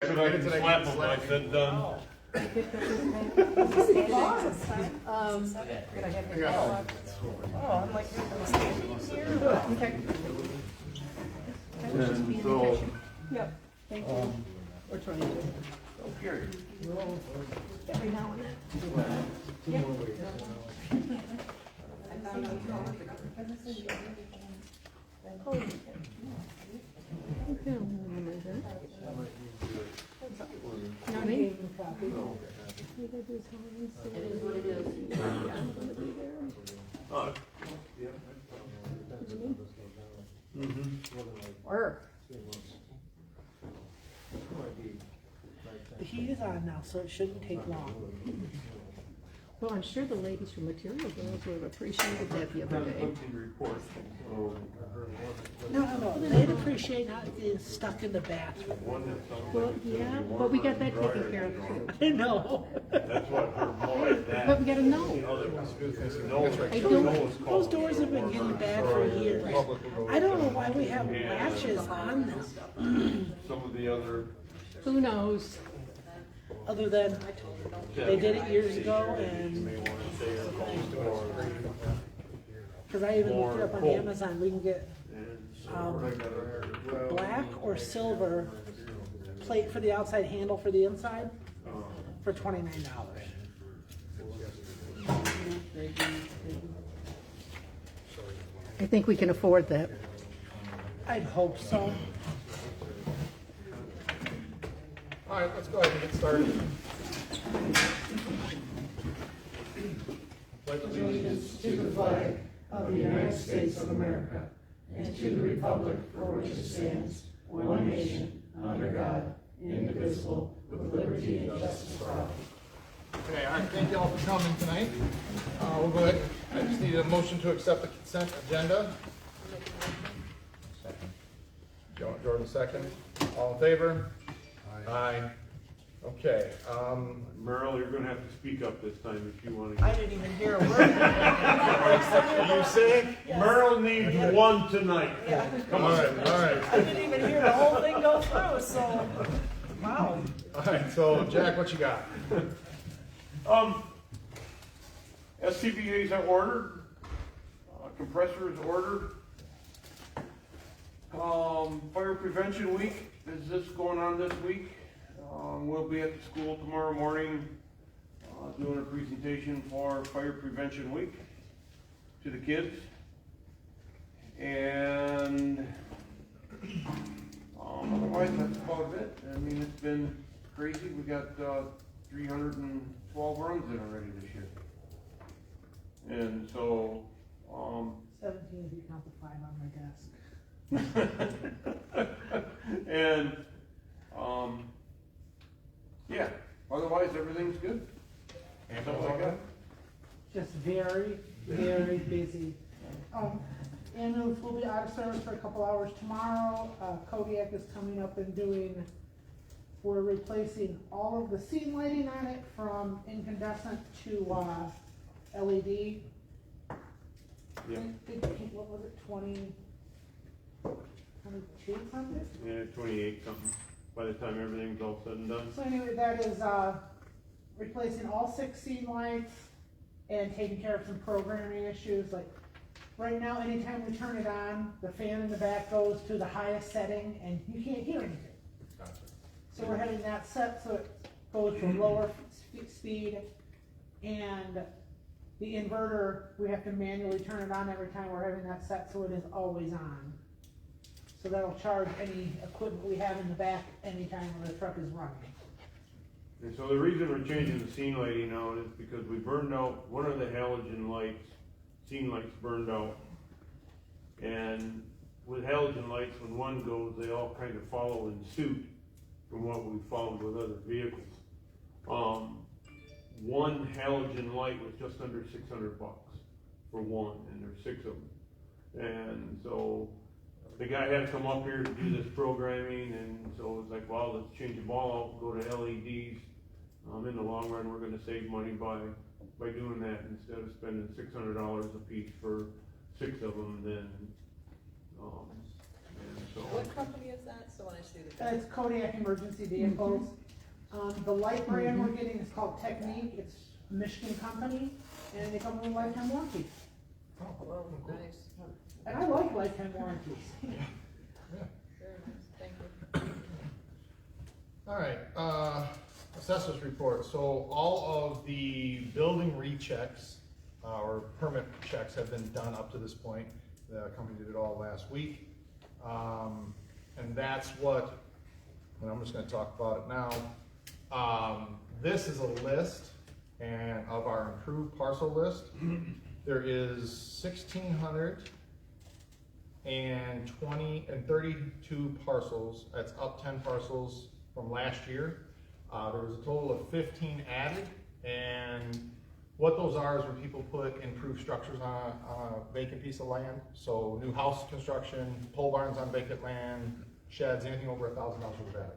So I can slap them when I said done. Oh, I I'm like, I'm standing here. Okay. And so, Yep, thank you. Which one are you doing? Every now and then. Where? The heat is on now, so it shouldn't take long. Well, I'm sure the ladies from Material Girls would have appreciated that the other day. No, they'd appreciate not being stuck in the bathroom. Well, yeah, but we got that taken care of too. I know. that's what her more at that. But we gotta know. I don't, Those doors have been getting bad for years. I don't know why we have latches on them, Some of the other, who knows? other than they did it years ago and, cause I even looked it up on Amazon, we can get, black or silver plate for the outside, handle for the inside, for $29. I think we can afford that. I'd hope so. All right, let's go ahead and get started. Allegiance to the flag of the United States of America and to the republic for which it stands, one nation, under God, indivisible, with liberty and justice for all. Okay, all right, thank you all for coming tonight. We'll go ahead, I just need a motion to accept the consent agenda. Jordan, second. All in favor? Aye. Okay, Merle, you're gonna have to speak up this time if you wanna. I didn't even hear a word. Are you sick? Merle needs one tonight. Come all on. right, all right. I didn't even hear the whole thing go through, so, wow. All right, so Jack, what you got? SCBA's are ordered, compressor is ordered. Fire prevention week is this going on this week. We'll be at the school tomorrow morning, doing a presentation for fire prevention week to the kids. And, otherwise that's about it. I mean, it's been crazy. We got, 312 runs in already this year. And so, 17 if you count the 5 on my desk. and, yeah, otherwise everything's good. That's all I got. Just very, very busy. Ambulance will be out of service for a couple hours tomorrow. Kodiak is coming up and doing, we're replacing all of the scene lighting on it from incandescent to, LED. Yeah. What was it, 22 something? Yeah, 28 something, by the time everything's all said and done. So anyway, that is, replacing all 6 scene lights and taking care of some programming issues. Like, right now, anytime we turn it on, the fan in the back goes to the highest setting and you can't hear anything. So we're having that set so it goes to lower speed, and the inverter, we have to manually turn it on every time we're having that set so it is always on. So that'll charge any equipment we have in the back anytime when the truck is running. And so the reason we're changing the scene lighting out is because we burned out one of the halogen lights, scene lights burned out. And with halogen lights, when one goes, they all kind of follow in suit from what we found with other vehicles. One halogen light was just under $600 for one, and there's 6 of them. And so the guy had to come up here to do this programming, and so it's like, well, let's change them all out and go to LEDs. In the long run, we're gonna save money by doing that instead of spending $600 a piece for 6 of them. Then, and so. What company is that? So when I see the. It's Kodiak Emergency Vehicles. The light brand we're getting is called Technique, it's a Michigan company, and they come with a lifetime warranty. Oh, Whoa, cool. nice, And I like lifetime warranties. very nice, thank you. All right, assessors report. So all of the building rechecks, or permit checks have been done up to this point. The company did it all last week. And that's what, and I'm just gonna talk about it now. This is a list and of our improved parcel list. There is 1,632 parcels. That's up 10 parcels from last year. There was a total of 15 added, and what those are is when people put improved structures on a vacant piece of land. So new house construction, pole barns on vacant land, sheds, anything over $1,000 was added.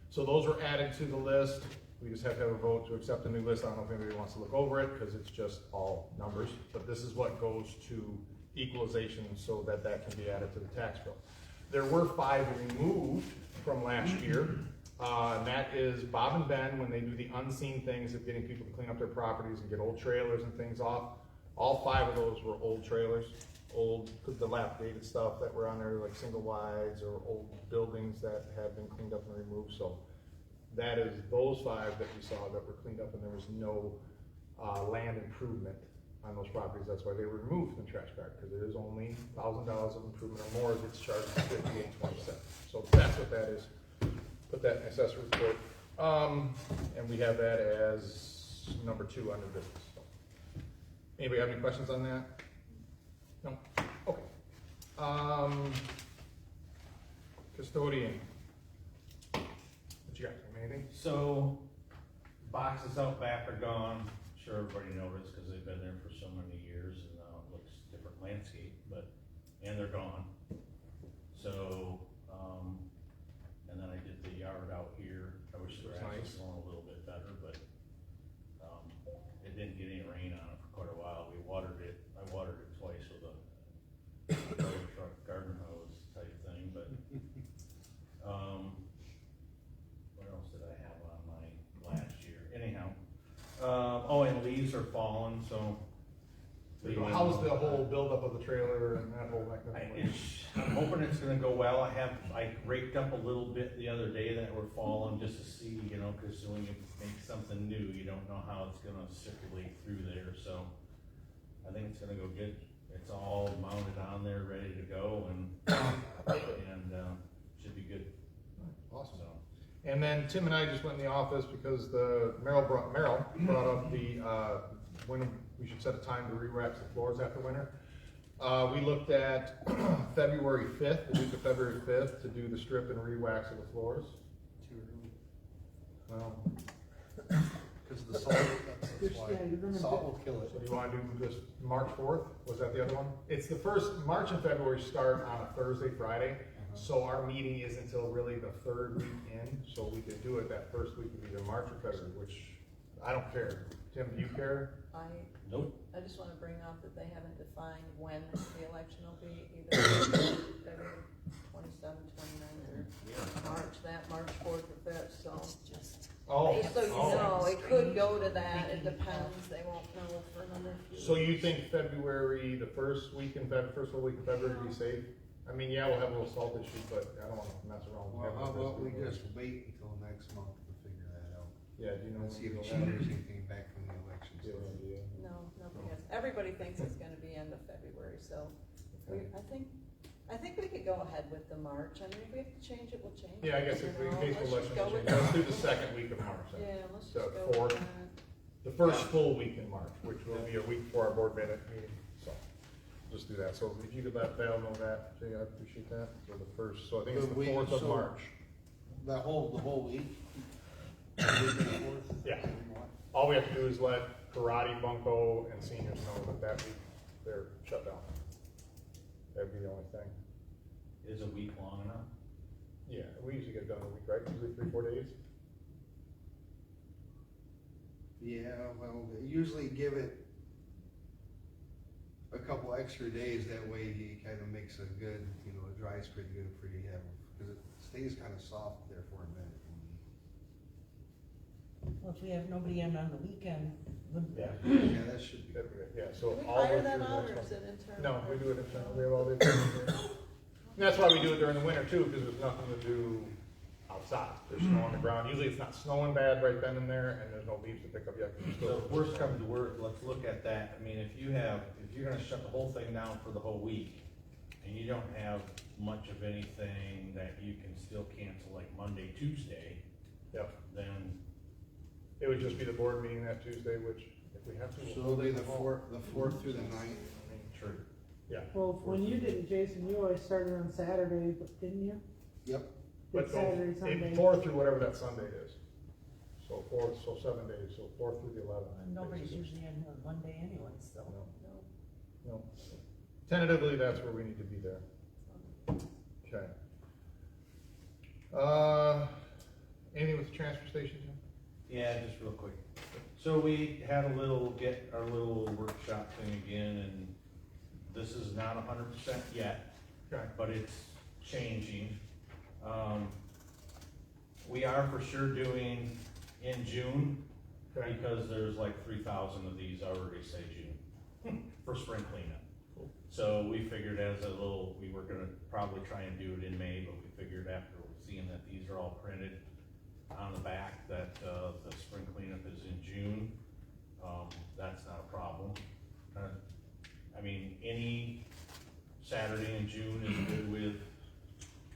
So those were added to the list. We just have to have a vote to accept the new list. I don't know if anybody wants to look over it, because it's just all numbers, but this is what goes to equalization so that that can be added to the tax bill. There were 5 removed from last year, and that is Bob and Ben, when they do the unseen things of getting people to clean up their properties and get old trailers and things off. All 5 of those were old trailers, old, dilapidated stuff that were on there, like single wides or old buildings that have been cleaned up and removed. So that is those 5 that we saw that were cleaned up, and there was no land improvement on those properties. That's why they were removed from the trash card, because it is only $1,000 of improvement or more, it's charged $58.27. So that's what that is. Put that in assessor report. And we have that as number 2 under business. So, anybody have any questions on that? No? Okay. Custodian. What you got, anything? So, boxes out back are gone, sure everybody noticed, cause they've been there for so many years, and now it looks different landscape, and they're gone. So, and then I did the yard out here, I wish the Looks grass was nice. growing a little bit better, but, it didn't get any rain on it for quite a while, I watered it twice with a fire truck garden hose type thing, but, what else did I have on my last year? Anyhow, and leaves are falling, so. How's the whole buildup of the trailer and that whole mechanism? I'm hoping it's gonna go well. I raked up a little bit the other day that were falling just to see, cause when you make something new, you don't know how it's gonna circulate through there, so. I think it's gonna go good. It's all mounted on there, ready to go, and should be good, Awesome. so. And then Tim and I just went in the office because Merrill brought up when we should set a time to re-wax the floors after winter. We looked at February 5th, the week of February 5th, to do the strip and re-wax of the floors. Well, Because the salt, that's why, Yeah, you're gonna salt will kill it. so do you wanna do this March 4th? Was that the other one? It's the first, March and February start on a Thursday, Friday. So our meeting is until really the 3rd week in, so we could do it that first week of either March or February, which I don't care. Tim, do you care? Nope. I just wanna bring up that they haven't defined when the election will be, either February 27, 29, or March 4th or 5th, so. Oh, So you know, it could go to that, it depends, they won't know for another few. so you think February, the first week in first full week in February would be safe? I mean, yeah, we'll have a little salt issue, but I don't wanna mess around. Well, how about we just wait until next month to figure that out? Yeah, do you know? And see if when she we'll have- hears anything back from the election. Do you have an idea? No, nothing is, everybody thinks it's gonna be end of February, so I think we could go ahead with the March. I mean, if we have to change it, we'll change it. Yeah, I guess if we, in case the Let's just election go changes, with let's that. do the second week of March then. Yeah, let's just The go fourth. with that. The first full week in March, which will be a week before our board meeting, so, just do that. So if you could let Val know that, Jay, I appreciate that. So the first, so I think it's The the week, 4th of so- March. The whole week? The week of the fourth? Yeah. All we have to do is let karate, bunko, and seniors know that week they're shut down. That'd be the only thing. Is a week long enough? Yeah, we usually get done in a week, right? Usually 3-4 days. Yeah, well, they usually give it a couple extra days, that way he kind of makes a good, you know, it dries pretty good for you to have, because it stays kind of soft there for a minute. Well, if we have nobody in on the weekend, wouldn't Yeah. Yeah, that should be. Yeah, so Do we all hire the way them through out, next or month. is it internal? No, we do it internally, we have all the equipment here. And that's why we do it during the winter too, because there's nothing to do outside, there's snow on the ground, usually it's not snowing bad right then and there, and there's no leaves to pick up yet. 'cause it's So still- if worst comes to worst, let's look at that. I mean, if you're gonna shut the whole thing down for the whole week, and you don't have much of anything that you can still cancel like Monday, Tuesday, Yep, then, it would just be the board meeting that Tuesday, which if we have to. So it'll be the fourth through the ninth. true. Yeah. Well, when you did it, Jason, you always started on Saturday, but didn't you? Yep. Did But Saturday, Sunday? 4 through whatever that Sunday is. So 7 days, so 4 through the 11th. nobody's basically. usually in on Monday anyway, so. No. Tentatively, that's where we need to be there. Okay. Anything with the transfer station, Jim? Yeah, just real quick. So we had get our little workshop thing again, and this is not 100% yet, Okay. but it's changing. We are for sure doing in June, Okay. because there's like 3,000 of these already say June, for spring cleanup. Cool. So we figured we were gonna probably try and do it in May, but we figured after seeing that these are all printed on the back, that, the spring cleanup is in June, that's not a problem. I mean, any Saturday in June is good with,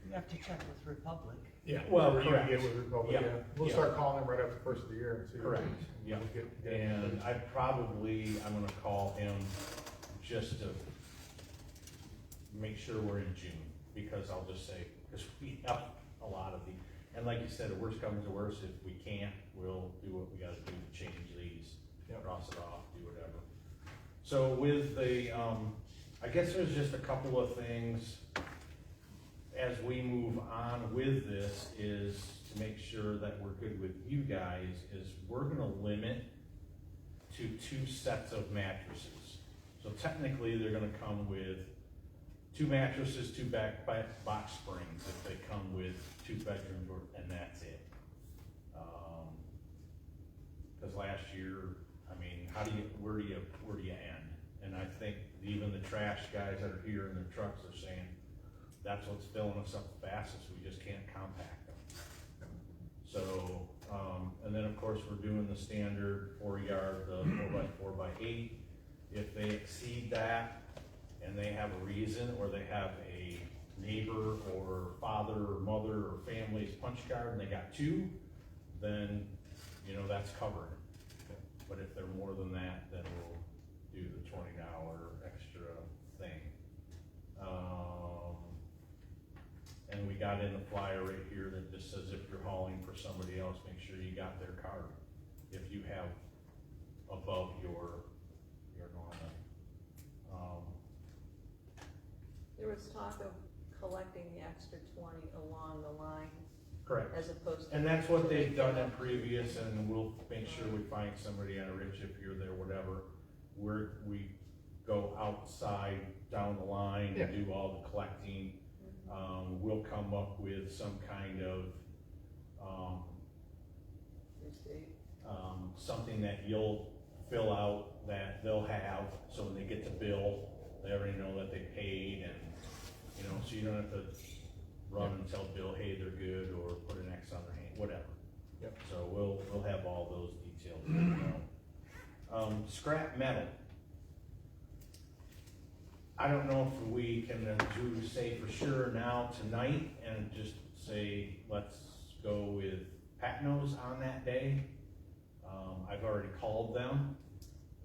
We have to check with Republic. Yeah. Well, we're trying correct. to get with Republic, Yeah, yeah. We'll yeah. start calling them right after the first of the year and see. what- Correct, yeah. we'll get- and I'm gonna call him just to make sure we're in June, because I'll just say, because we have a lot of these. And like you said, if worst comes to worst, if we can't, we'll do what we gotta do to change these, Yeah. cross it off, do whatever. So with the, I guess there's just a couple of things as we move on with this, is to make sure that we're good with you guys, is we're gonna limit to 2 sets of mattresses. So technically, they're gonna come with 2 mattresses, 2 box springs, if they come with 2 bedrooms, and that's it. Cause last year, I mean, where do you end? And I think even the trash guys that are here in their trucks are saying, that's what's filling us up the fastest, we just can't compact them. So, and then of course, we're doing the standard 4-yard, the 4x4x8. If they exceed that, and they have a reason, or they have a neighbor, or father, or mother, or family's punch card, and they got 2, then, that's covered. But if they're more than that, then we'll do the $20 extra thing. And we got in the flyer right here that just says if you're hauling for somebody else, make sure you got their card. If you have above your normal. There was talk of collecting the extra 20 along the line, Correct. as opposed to. And that's what they've done in previous, and we'll make sure we find somebody on a rich, if you're there, whatever, we go outside down the line and do all the collecting. We'll come up with some kind of, Receipt. something that you'll fill out that they'll have, so when they get the bill, they already know that they paid, and, so you don't have to run and tell Bill, hey, they're good, or put an X on their hand, whatever. Yep. So we'll have all those details. Scrap metal. I don't know if we can say for sure now tonight and just say, let's go with Patnos on that day. I've already called them.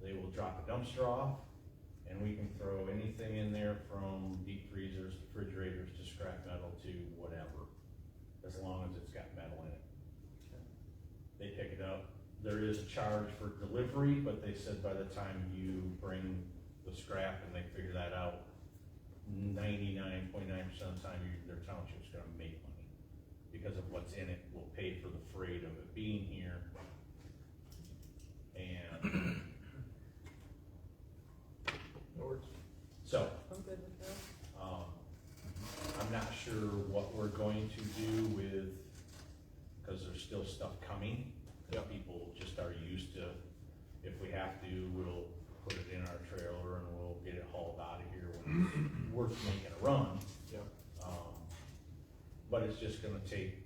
They will drop a dumpster off, and we can throw anything in there from deep freezers, refrigerators, to scrap metal, to whatever, as long as it's got metal in it. They pick it up. There is a charge for delivery, but they said by the time you bring the scrap and they figure that out, 99.9% of the time, their township's gonna make money because of what's in it. Will pay for the freight of it being here. And That works. going to do with, cause there's still stuff coming. Cause people just are used to, if we have to, we'll put it in our trailer and we'll get it hauled out of here when it's worth making a run. Yeah. But it's just gonna take,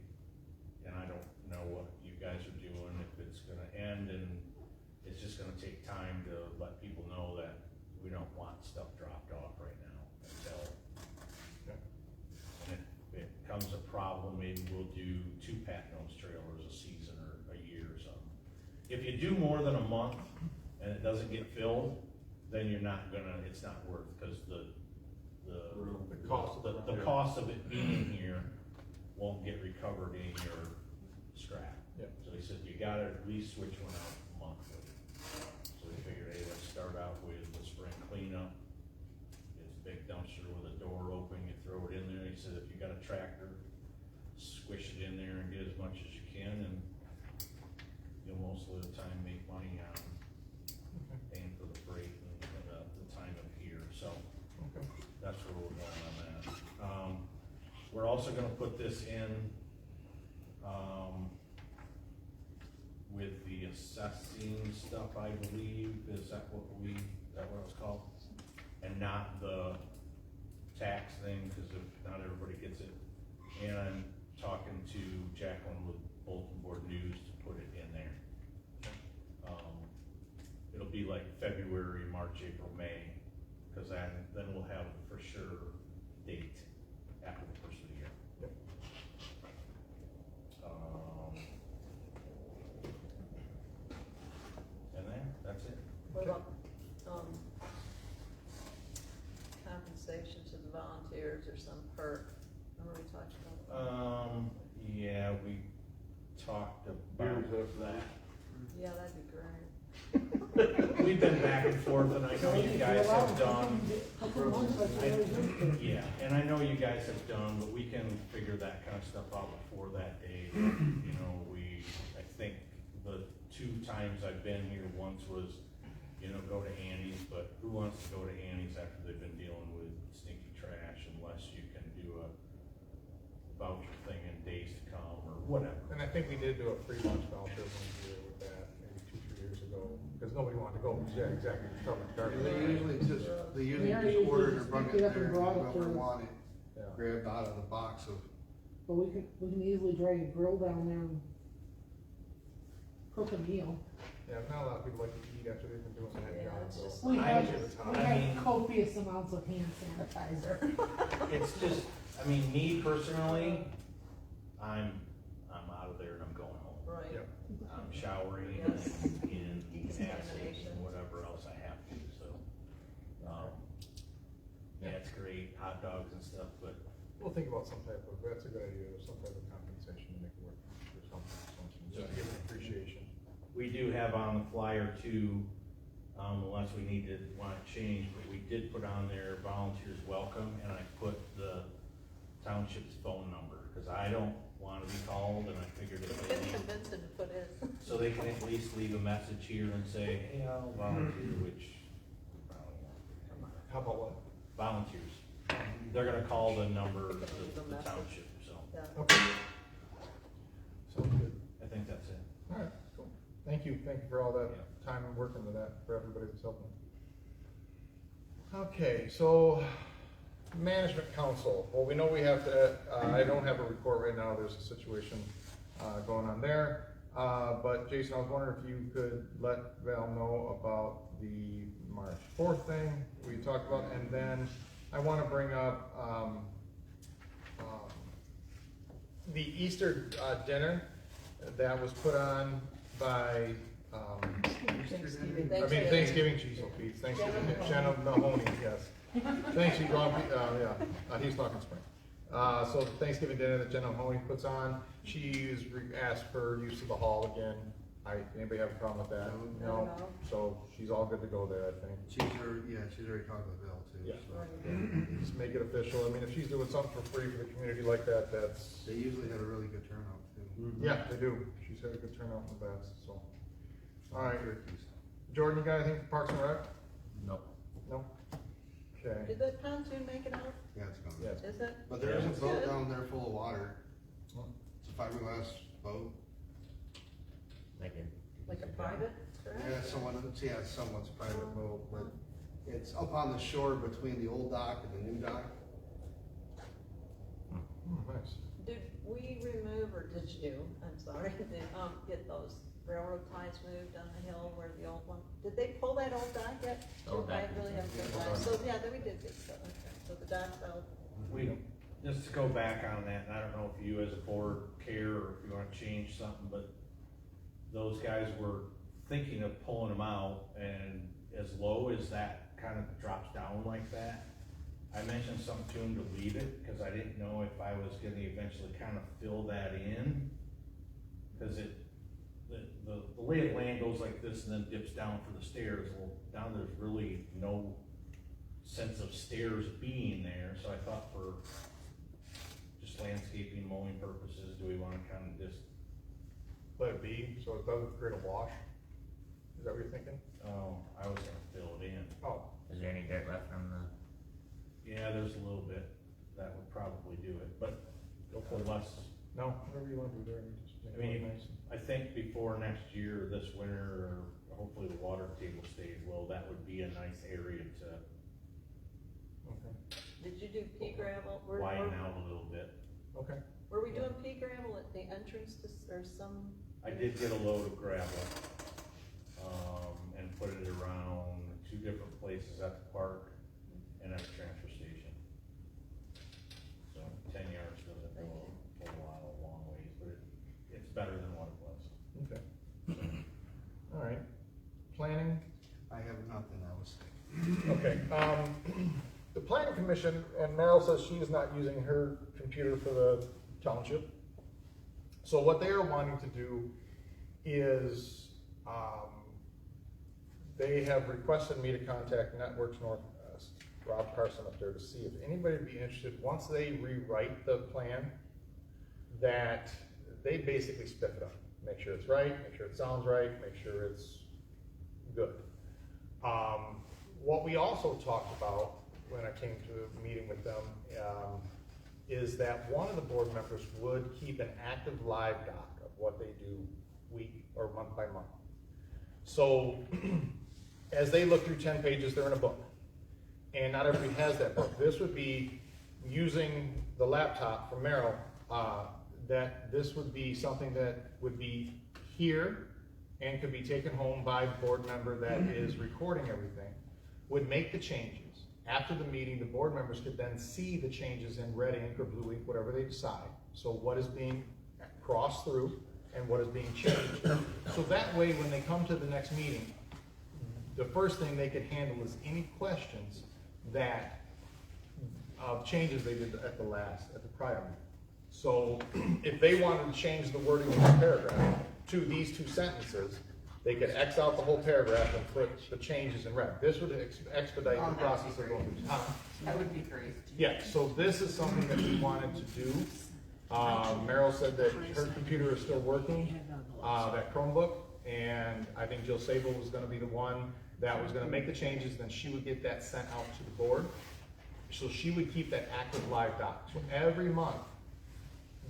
and I don't know what you guys are doing, if it's gonna end, and it's just gonna take time to let people know that we don't want stuff dropped off right now until. And if it becomes a problem, maybe we'll do 2 Pat Jones trailers a season or a year or something. If you do more than a month and it doesn't get filled, then you're not gonna, it's not worth, cause the cost of it being here won't get recovered in your scrap. Yep. So he said, you gotta at least switch one out monthly. So we figured, hey, let's start out with the spring cleanup. It's a big dumpster with a door open, you throw it in there. He said, if you got a tractor, squish it in there and get as much as you can, and you'll most of the time make money on paying for the freight and the time of year, so. Okay. That's where we're going on that. We're also gonna put this in, with the assessing stuff, I believe, is that what it's called? And not the tax thing, cause if not everybody gets it. And I'm talking to Jacqueline with Bulletin Board News to put it in there. It'll be like February, March, April, May, cause then we'll have for sure date after the first of the year. Yep. And that's it. What about, compensation to the volunteers or some perk? Remember we talked about that? Yeah, we talked Here's about that. Yeah, that'd be great. We've been back and forth, and I know you guys have done. Couple months, that's really good. Yeah, and I know you guys have done, but we can figure that kind of stuff out before that day. You know, I think the 2 times I've been here, once was, go to Annie's, but who wants to go to Annie's after they've been dealing with stinky trash unless you can do a voucher thing in days to come or whatever. And I think we did do a free lunch voucher one year with that, maybe 2-3 years ago, because nobody wanted to go. Yeah, exactly. They usually Yeah, just order it just and bring pick it it up and there, and brought it whoever to us. want it, Yeah. grabbed out of the box of. But we can easily drag a grill down there and cook a meal. Yeah, not a lot of people like to eat after they've been doing that Yeah, job, it's so. just- We I have, agree with Tom. we I have mean- copious amounts of hand sanitizer. It's just, me personally, I'm out of there and I'm going home. Right. Yep. I'm showering Yes. and eating acid Decontamination. and whatever else I have to, so. Yeah, it's great, hot dogs and stuff, but We'll think about some type of, that's a good idea, some type of compensation to make it work or something, just to give an appreciation. we do have on the flyer too, unless we want it changed, but we did put on there volunteers welcome, and I put the township's phone number, cause I don't wanna be called, and I figured if they It's need, convincing to put in. so they can at least leave a message here and say, hey, I'll volunteer, which we probably won't. How about what? Volunteers. They're gonna call the number of We can leave a the message. township, so Yeah. Okay. Sounds good. I think that's it. Alright, cool. Thank you for all that Yeah. time and work into that, for everybody that's helping. Okay, so, management council, well, we know we have to, I don't have a report right now, there's a situation, going on there. But Jason, I was wondering if you could let Val know about the March 4th thing we talked about, and then I wanna bring up, the Easter, dinner that was put on by, Thanksgiving. Thanksgiving cheese, oh, Pete, Thanksgiving, Shannon Mahoney, yes. Thanks, he's on, he's talking spring. So the Thanksgiving dinner that Jenna Mahoney puts on, she's asked for use of the hall again. Anybody have a problem with that? No, so she's all good to go there, I think. She's already talked with Bill too. Yeah. So. Just make it official, I mean, if she's doing something for free for the community like that, that's, They usually have a really good turnout too. yeah, they do. She's had a good turnout in the past, so. All right, Turkeys. Jordan, you got anything for Parks and Rec? No. No? Okay. Did that pontoon make it out? Yeah, it's gone. Yeah. Is it? But there is a That's boat good. down there full of water. It's a fiberglass boat. Like a private, correct? Yeah, it's someone's private boat, but it's up on the shore between the old dock and the new dock. Nice. Did we remove, or did you, I'm sorry, get those railroad ties moved on the hill where the old one, did they pull that old dock yet? Old dock I is really done. haven't Yeah, got it's that, done. so, yeah, then we did get stuff, okay, so the dock's out. We, just to go back on that, and I don't know if you as a board care or if you wanna change something, but those guys were thinking of pulling them out, and as low as that kind of drops down like that, I mentioned something to him to leave it, cause I didn't know if I was gonna eventually kind of fill that in. Cause the lay of land goes like this and then dips down for the stairs, well, down there's really no sense of stairs being there, so I thought for just landscaping, mowing purposes, do we wanna kind of just, Let it be, so it doesn't create a wash? Is that what you're thinking? I was gonna fill it in. Oh, Is there any dirt left from the? Yeah, there's a little bit, that would probably do it, but go for it. unless, No, whatever you wanna do there, just make I mean, it nice. I think before next year, this winter, or hopefully the water table stays low, that would be a nice area to Okay, Did you do pea gravel? widen out a little bit. okay. Were we doing pea gravel at the entrance to, or some? I did get a load of gravel, and put it around 2 different places at the park and at the transfer station. So 10 yards doesn't go a whole lot, a long ways, but it's better than what it was. Okay. All right, planning? I have nothing, I was Okay, the planning commission, and Meryl says she is not using her computer for the township. So what they are wanting to do is, they have requested me to contact Networks Northwest, Rob Carson up there, to see if anybody would be interested, once they rewrite the plan, that they basically spiff it up. Make sure it's right, make sure it sounds right, make sure it's good. What we also talked about when I came to a meeting with them, is that one of the board members would keep an active live doc of what they do week or month by month. So, as they look through 10 pages, they're in a book. And not everybody has that book. This would be using the laptop from Merrill, that this would be something that would be here and could be taken home by the board member that is recording everything, would make the changes. After the meeting, the board members could then see the changes in red ink or blue ink, whatever they decide. So what is being crossed through and what is being changed. So that way, when they come to the next meeting, the first thing they could handle is any questions that, of changes they did at the prior meeting. So if they wanted to change the wording of the paragraph to these 2 sentences, they could X out the whole paragraph and put the changes in red. This would expedite the process of going through time. That would be great. Yeah, so this is something that we wanted to do. Meryl said that her computer is still working, that Chromebook, and I think Jill Sable was gonna be the one that was gonna make the changes, then she would get that sent out to the board. So she would keep that active live doc. So every month,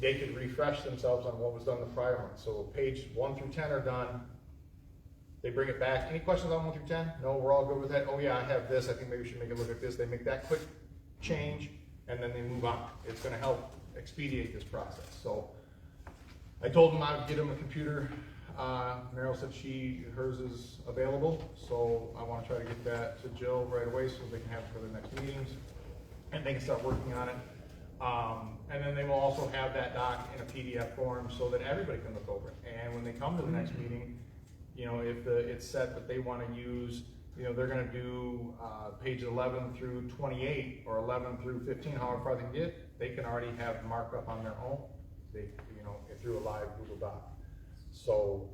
they could refresh themselves on what was done the prior month. So page 1 through 10 are done. They bring it back. Any questions on 1 through 10? No, we're all good with that. Oh yeah, I have this. I think maybe we should make a look at this. They make that quick change and then they move on. It's gonna help expedite this process. So I told them I would get them a computer. Meryl said hers is available. So I wanna try to get that to Jill right away so they can have it for the next meetings and they can start working on it. And then they will also have that doc in a PDF form so that everybody can look over it. And when they come to the next meeting, you know, if it's set that they want to use, you know, they're going to do page 11 through 28 or 11 through 15, however far they can get, they can already have marked up on their own, you know, through a live Google Doc. So,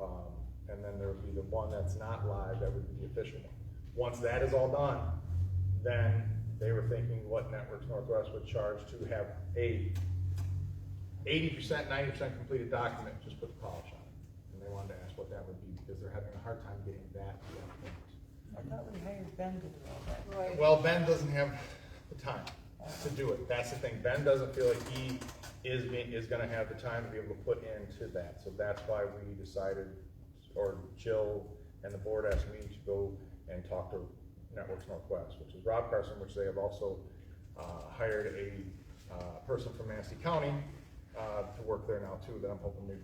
and then there would be the one that's not live, that would be the official one. Once that is all done, then they were thinking what Networks Northwest would charge to have a 80%, 90% completed document, just put the polish on it. And they wanted to ask what that would be because they're having a hard time getting that. I thought we hired Ben to do all that. Right. Well, Ben doesn't have the time to do it. That's the thing. Ben doesn't feel like is gonna have the time to be able to put into that. So that's why we decided, or Jill and the board asked me to go and talk to Networks Northwest, which is Rob Carson, which they have also hired a person from Manistee County to work there now too, that I'm hoping maybe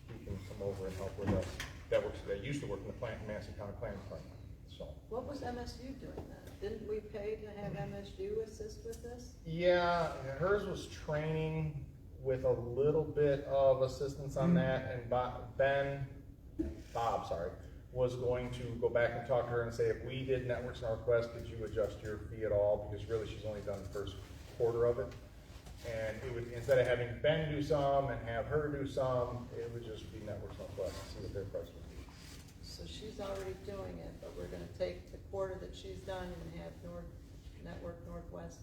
he can come over and help with us. That used to work in the Manistee County Planning Department, so. What was MSU doing then? Didn't we pay to have MSU assist with this? Yeah, hers was training with a little bit of assistance on that, and Bob, was going to go back and talk to her and say, if we did Networks Northwest, could you adjust your fee at all? Because really, she's only done the first quarter of it. And it would, instead of having Ben do some and have her do some, it would just be Networks Northwest and see what their price would be. So she's already doing it, but we're gonna take the quarter that she's done and have Network Northwest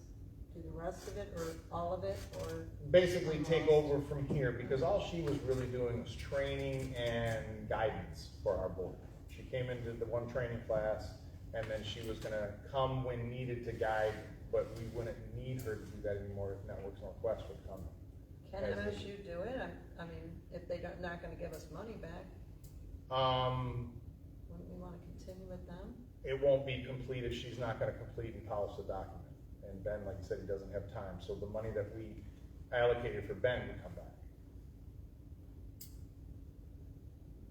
do the rest of it, or all of it, or? Basically take over from here, because all she was really doing was training and guidance for our board. She came into the one training class, and then she was gonna come when needed to guide, but we wouldn't need her to do that anymore if Networks Northwest would come. Can MSU do it? I mean, if they don't, not gonna give us money back, wouldn't we wanna continue with them? It won't be complete if she's not gonna complete and polish the document. And Ben, like you said, he doesn't have time, so the money that we allocated for Ben would come back.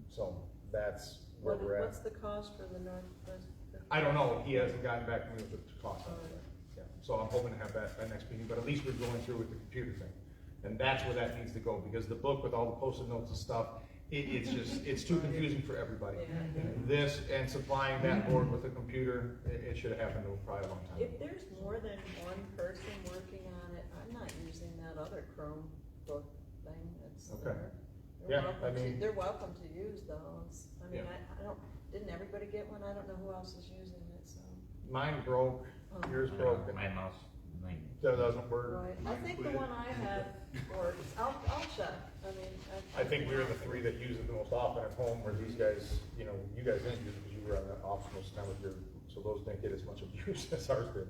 So that's where we're at. What's the cost for the Northwest? I don't know, he hasn't gotten back to me with the cost on it. Yeah. So I'm hoping to have that by next meeting, but at least we're going through with the computer thing. And that's where that needs to go, because the book with all the post-it notes and stuff, it's too confusing for everybody. This and supplying that board with a computer, it should have happened probably a long time If ago. there's more than one person working on it, I'm not using that other Chromebook thing that's Okay. there. Yeah, I mean- They're welcome to use those. I mean, Yeah. I don't, didn't everybody get one? I don't know who else is using it, so. Mine broke, yours broke, and My mouse, like, that doesn't work. Right, I think the one I have works. I'll check. I mean, I think we were the three that use it the most often at home, where these guys, you know, you guys didn't use it because you were on the office most of the time with your, so those didn't get as much abuse as ours did.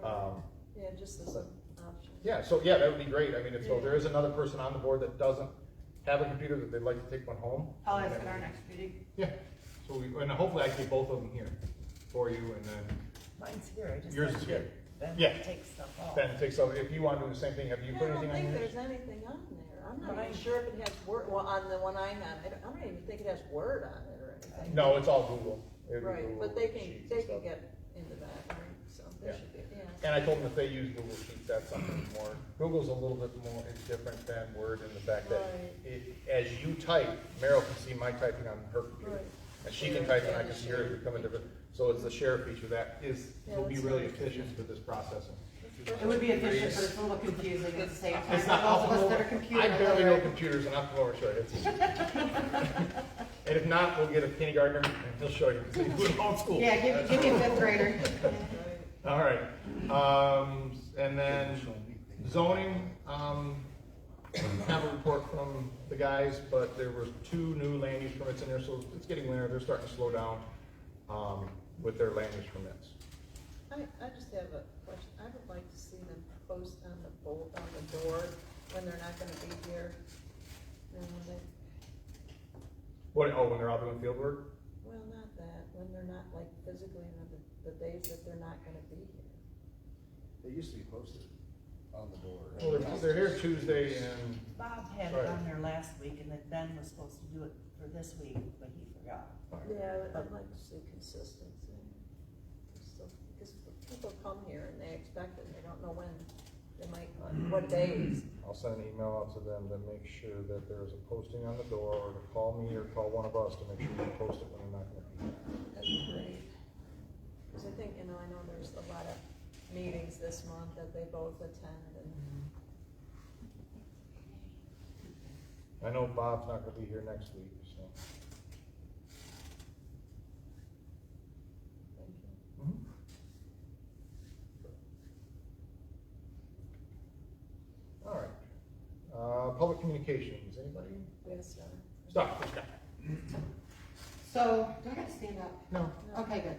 Yeah, just as an option. Yeah, so yeah, that would be great. I mean, if so there is another person on the board that doesn't have a computer that they'd like to take one home. I'll ask at our next meeting. Yeah, so we, and hopefully I can get both of them here for you, and then Mine's here, I just. yours have is to here. Ben Yeah. take stuff off. Ben, take some, if you want to do the same thing, have you Yeah, put I don't anything on think yours? there's anything on there. I'm not Mine- even sure if it has Word, well, on the one I have, I don't even think it has Word on it or anything. No, it's all Google. It'd be Right, Google but they Sheets can and stuff. get into that, right, so Yeah. they should be, yeah. And I told them if they use Google Sheets, that's something more. Google's a little bit more, it's different than Word in the fact that Right. as you type, Meryl can see my typing on her computer. Right. And she can type and I can see hers becoming different. So it's the share feature that will be that's really nice. efficient for this processing. It would be efficient, but it's a little confusing at the same time. It's not, Those of us that are computer I barely know literate. computers and I'm going to show you. And if not, we'll get a kindergartner and he'll show you, because they do it old school. Yeah, give me a fifth grader. Right. All right, and then zoning, have a report from the guys, but there were 2 new land use permits in there, so it's getting winter, they're starting to slow down, with their land use permits. I just have a question. I would like to see them post on the bolt on the door when they're not gonna be here. You know, When they're out doing field work? well, not that, when they're not like physically, you know, the days that they're not gonna be here. They used to be posted on the door. Well, they're here Tuesday and, Bob had it on there last week, and then Ben was supposed to do it for this week, but he forgot. Yeah, I'd like to see consistency. So, because people come here and they expect it, and they don't know when, they might, what days. I'll send an email out to them to make sure that there's a posting on the door, or to call me or call one of us to make sure we post it when they're not gonna be here. That'd be great. Because I think, I know there's a lot of meetings this month that they both attend, and I know Bob's not gonna be here next week, so. thank you. All right, public communications, anybody? Yes, sir. Stop, Scott. So, do I gotta stand up? No. Okay, good.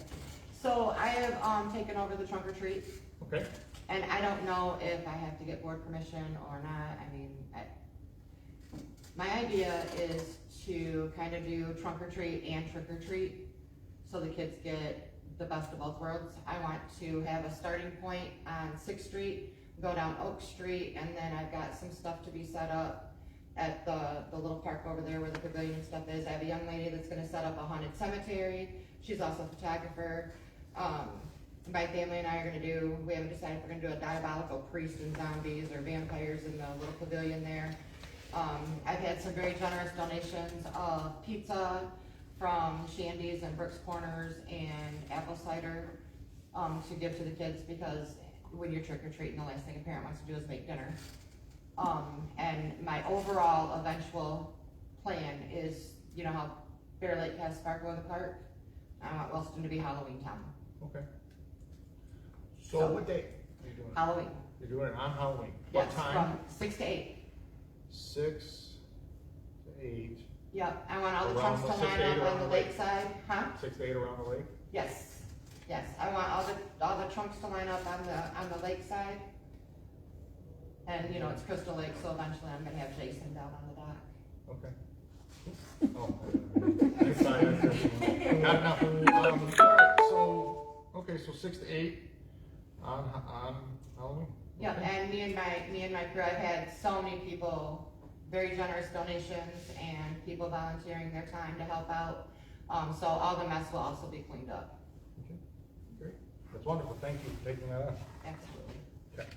So I have, taken over the trunk or treat. Okay, And I don't know if I have to get board permission or not, I mean, my idea is to kind of do trunk or treat and trick or treat, so the kids get the best of both worlds. I want to have a starting point on 6th Street, go down Oak Street, and then I've got some stuff to be set up at the little park over there where the pavilion and stuff is. I have a young lady that's gonna set up a haunted cemetery, she's also a photographer. My family and I are gonna we haven't decided if we're gonna do a diabolical priest and zombies or vampires in the little pavilion there. I've had some very generous donations of pizza from Shandy's and Brooks Corners and apple cider, to give to the kids, because when you're trick-or-treating, the last thing a parent wants to do is make dinner. And my overall eventual plan is, you know how Bear Lake has Sparkle in the Park? I want Wellston to be Halloween Town. Okay. So what date are you doing? Halloween. You're doing it on Halloween? What Yes, time? from 6 to 8. 6 to 8. Yep, I want all the Around trunks the to 6 line to 8 up on around the the lake? lakeside, huh? 6 to 8 around the lake? Yes, yes, I want all the trunks to line up on the lakeside. And, you know, it's Crystal Lake, so eventually I'm gonna have Jason down on the dock. Okay. Oh. I'm sorry, not enough. Alright, so 6 to 8 on Halloween? Yep, Okay. and me and my crew, I've had so many people, very generous donations and people volunteering their time to help out. So all the mess will also be cleaned up. Okay, great. That's wonderful. Thank you for taking that on. Absolutely. Okay.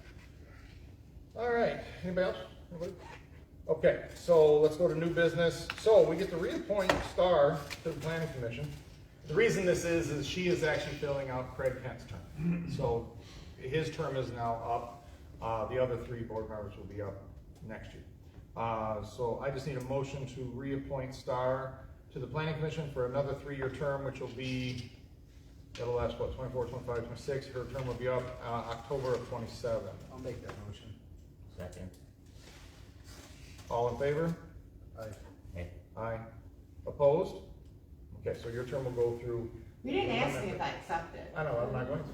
All right, anybody else? Anybody? Okay, so let's go to new business. So we get to reappoint Star to the planning commission. The reason this is she is actually filling out Craig Kent's term. So his term is now up. The other 3 board members will be up next year. So I just need a motion to reappoint Star to the planning commission for another 3-year term, which will be, that'll last what, 24, 25, 26. Her term will be up October of 27. I'll make that motion. Second. All in favor? Aye. Hey. Aye. Opposed? Okay, so your term will go through. You didn't ask me if I accepted. I know, I'm not going to.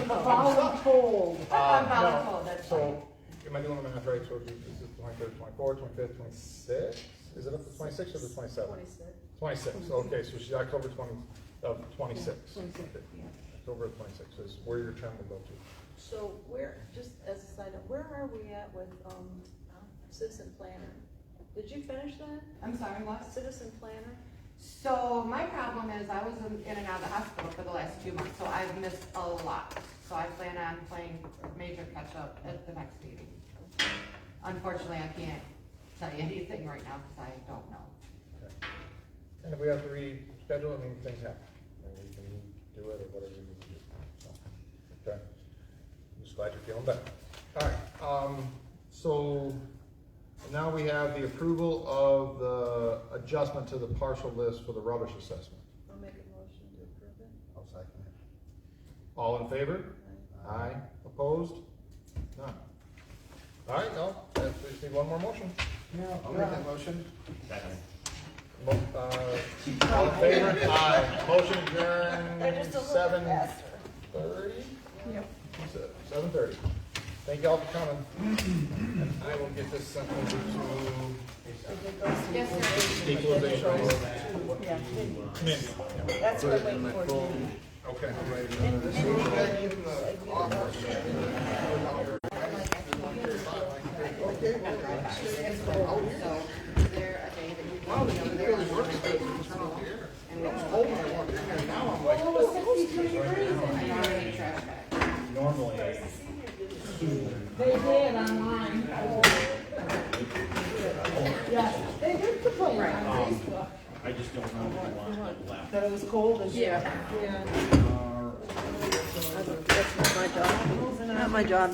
Voluntold. I'm No. voluntold, that's fine. So, am I doing the math right? So this is 23rd, 24th, 25th, 26th? Is it up to 26 or the 27th? 26, okay, so she's October 26. 26, Okay. yeah. October of 26 is where your term will go to. So where, just as a side note, where are we at with, citizen planner? Did you finish that? I'm sorry, what? Citizen planner? So my problem is I was in and out of the hospital for the last 2 months, so I've missed a lot. So I plan on playing major catch up at the next meeting. Unfortunately, I can't tell you anything right now because I don't know. Okay. And if we have to reschedule, I mean, things happen. And we can do it or whatever we need to do. So, okay. I'm just glad you're feeling better. All right. So now we have the approval of the adjustment to the partial list for the rubbish assessment. I'll make a motion to approve it. I'll second it. All in favor? Aye. Opposed? None. All right, no, we just need one more motion. I'll make that motion. Second. All in favor? Aye. Motion adjourned They're just a little 7:30? Yep. 7:30. Thank y'all for coming. And I will get this sent over to Yes, sir. equalization Yeah. committee. That's what I'm waiting for. Okay. So is there a day that you can be over there and it's cold when I walk in there now, I'm like, oh, 63 degrees. I know, I need trash bags. Normally, They did online. Yeah, they did complain on Facebook. I just don't know if I want to laugh. That it was cold and. Yeah. That's not my job. Not my job.